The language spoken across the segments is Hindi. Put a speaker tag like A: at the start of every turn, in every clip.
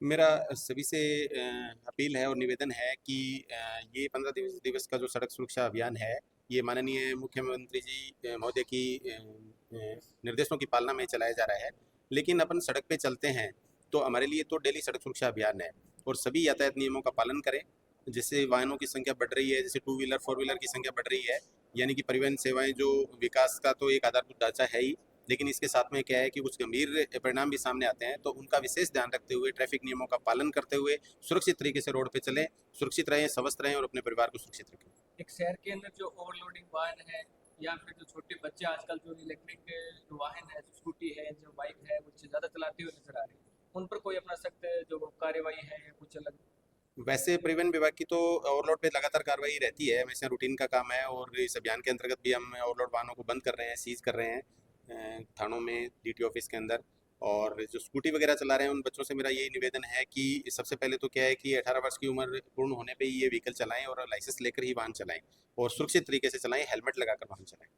A: मेरा सभी से अपील है और निवेदन है कि ये 15 दिवस दिवस का जो सड़क सुरक्षा अभियान है, ये माननीय मुख्यमंत्री जी महोदय की निर्देशों की पालना में चलाया जा रहा है। लेकिन अपन सड़क पे चलते हैं, तो हमारे लिए तो डेली सड़क सुरक्षा अभियान है और सभी यातायात नियमों का पालन करें। जैसे वाहनों की संख्या बढ़ रही है, जैसे टू व्हीलर, फोर व्हीलर की संख्या बढ़ रही है, यानी कि परिवहन सेवाएँ जो विकास का तो एक आधारभूत ढांचा है ही, लेकिन इसके साथ में क्या है कि कुछ गंभीर परिणाम भी सामने आते हैं। तो उनका विशेष ध्यान रखते हुए, ट्रैफिक नियमों का पालन करते हुए सुरक्षित तरीके से रोड पे चलें, सुरक्षित रहें, स्वस्थ रहें और अपने परिवार को सुरक्षित रखें।
B: एक शहर के अंदर जो ओवरलोडिंग वाहन है या फिर जो छोटे बच्चे आजकल जो इलेक्ट्रिक जो वाहन है, जो स्कूटी है, जो बाइक है, वो ज़्यादा चलाते हुए नजर आ रहे हैं, उन पर कोई अपना सख्त जो कार्यवाही है या कुछ अलग?
A: वैसे परिवहन विभाग की तो ओवरलोड पे लगातार कार्रवाई रहती है, हमेशा रूटीन का काम है और इस अभियान के अंतर्गत भी हम ओवरलोड वाहनों को बंद कर रहे हैं, सीज कर रहे हैं थानों में, डीटी ऑफिस के अंदर। और जो स्कूटी वगैरह चला रहे हैं उन बच्चों से मेरा यही निवेदन है कि सबसे पहले तो क्या है कि 18 वर्ष की उम्र पूर्ण होने पे ही ये व्हीकल चलाएं और लाइसेंस लेकर ही वाहन चलाएं और सुरक्षित तरीके से चलाएं, हेलमेट लगाकर वाहन चलाएं।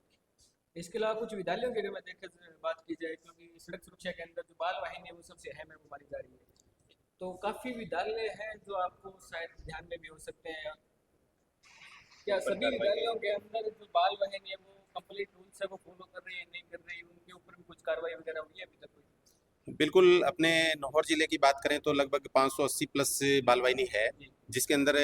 B: इसके अलावा कुछ विद्यालयों की अगर मैं देख बात की जाए, क्योंकि सड़क सुरक्षा के अंदर जो बाल वाहिनी है वो सबसे अहम है, वो मानी जा रही है, तो काफ़ी विद्यालय हैं जो आपको शायद ध्यान में भी हो सकते हैं। क्या सभी विद्यालयों के अंदर जो बाल वाहिनी है वो कंप्लीट रूल्स है वो फॉलो कर रही है, नहीं कर रही, उनके ऊपर भी कुछ कार्रवाई वगैरह हुई है अभी तक कोई?
A: बिल्कुल, अपने नौहर ज़िले की बात करें तो लगभग 580 प्लस बालवाहिनी है,
B: जी।
A: जिसके अंदर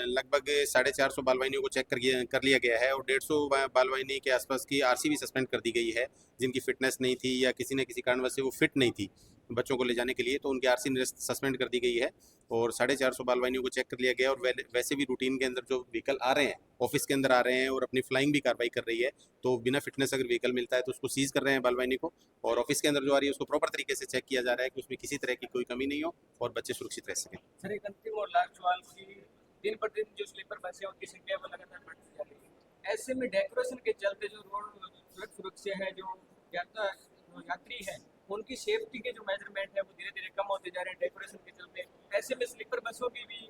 A: लगभग 450 बालवाहिनियों को चेक कर लिया गया है और 150 बालवाहिनी के आसपास की आरसी भी सस्पेंड कर दी गई है, जिनकी फिटनेस नहीं थी या किसी न किसी कारणवश से वो फिट नहीं थी बच्चों को ले जाने के लिए, तो उनकी आरसी सस्पेंड कर दी गई है और 450 बालवाहिनियों को चेक कर लिया गया। और वैसे भी रूटीन के अंदर जो व्हीकल आ रहे हैं, ऑफिस के अंदर आ रहे हैं और अपनी फ्लाइंग भी कार्रवाई कर रही है, तो बिना फिटनेस अगर व्हीकल मिलता है तो उसको सीज कर रहे हैं बालवाहिनी को, और ऑफिस के अंदर जो आ रही है उसको प्रॉपर तरीके से चेक किया जा रहा है कि उसमें किसी तरह की कोई कमी नहीं हो और बच्चे सुरक्षित रह सकें।
B: सर, एक अंतिम और लास्ट सवाल की, दिन पर दिन जो स्लीपर बसें उनकी संख्या वो लगातार बढ़ती जा रही है, ऐसे में डेकोरेशन के चलते जो रोड सड़क सुरक्षा है, जो यात्री है, उनकी सेफ्टी के जो मेजरमेंट है वो धीरे धीरे कम होते जा रहे हैं डेकोरेशन के चलते। ऐसे में स्लीपर बसों की भी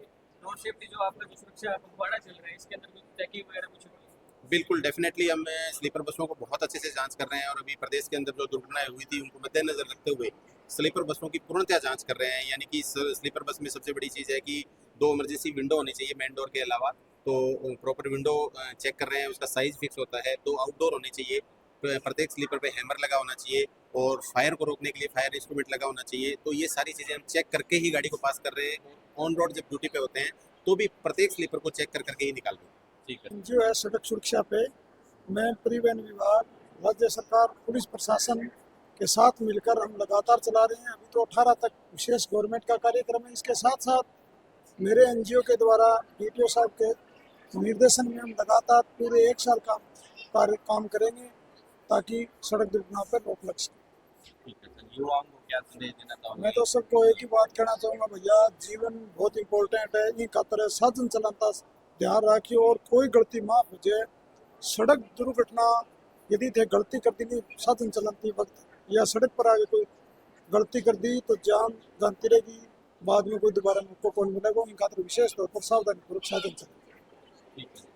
B: रोड सेफ्टी जो आपका जो सुरक्षा पखवाड़ा चल रहा है, इसके अंदर कुछ चेकिंग वगैरह कुछ होगी?
A: बिल्कुल, डेफिनेटली हम स्लीपर बसों को बहुत अच्छे से जांच कर रहे हैं और अभी प्रदेश के अंदर जो दुर्घटनाएं हुई थी उनको मद्देनजर रखते हुए स्लीपर बसों की पूर्णतः जांच कर रहे हैं। यानी कि स्लीपर बस में सबसे बड़ी चीज़ है कि 2 इमरजेंसी विंडो होनी चाहिए मेन डोर के अलावा, तो प्रॉपर विंडो चेक कर रहे हैं, उसका साइज फिक्स होता है, 2 आउटडोर होने चाहिए, प्रत्येक स्लीपर पे हैमर लगा होना चाहिए और फायर को रोकने के लिए फायर इंस्ट्रूमेंट लगा होना चाहिए। तो ये सारी चीज़ें हम चेक करके ही गाड़ी को पास कर रहे हैं। ऑन रोड जब ड्यूटी पे होते हैं तो भी प्रत्येक स्लीपर को चेक कर करके ही निकाल रहे हैं। ठीक है।
C: जो है सड़क सुरक्षा पे मैं परिवहन विभाग, राज्य सरकार, पुलिस प्रशासन के साथ मिलकर हम लगातार चला रहे हैं। अभी तो 18 तक विशेष गवर्नमेंट का कार्यक्रम है। इसके साथ साथ मेरे एनजीओ के द्वारा डीटीओ साहब के निर्देशन में हम लगातार पूरे 1 साल काम करेंगे ताकि सड़क दुर्घटना पर रोक लग सके।
D: ठीक है सर, युवाओं को क्या संदेश देना चाहोगे?
C: मैं तो सबको एक ही बात कहना चाहूँगा, भैया जीवन बहुत इम्पोर्टेंट है, इन खातर साधन चलाता ध्यान रखिए और कोई गलती माफ हो जाए, सड़क दुर्घटना यदि थे गलती कर दी साधन चलाती वक्त या सड़क पर आगे कोई गलती कर दी तो जान जानती रहेगी, बाद में कोई दोबारा मौका कौन मिलेगा, इन खातर विशेष तौर पर सावधानी पूर्वक साधन चलाए।
D: ठीक है।